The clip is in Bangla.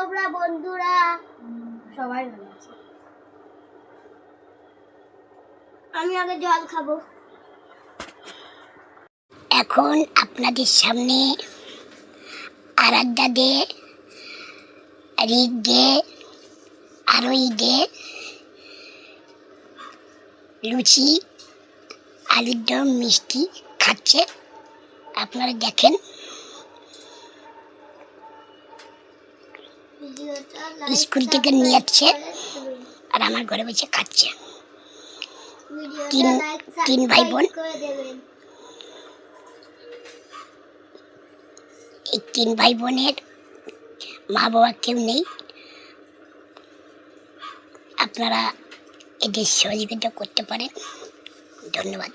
তোমরা বন্ধুরা? সবাই ভালো আছে। আমি আগে জল খাবো। এখন আপনাদের সামনে আরাধ্যা দে, ঋক দে, আরোহী দে লুচি, আলুর দম, মিষ্টি খাচ্ছে। আপনারা দেখেন। স্কুল থেকে নিয়ে যাচ্ছে আর আমার ঘরে বসে খাচ্ছে। তিন ভাই বোন। এই তিন ভাই বোনের মা বাবা কেউ নেই। আপনারা এদের সহযোগিতা করতে পারেন। ধন্যবাদ।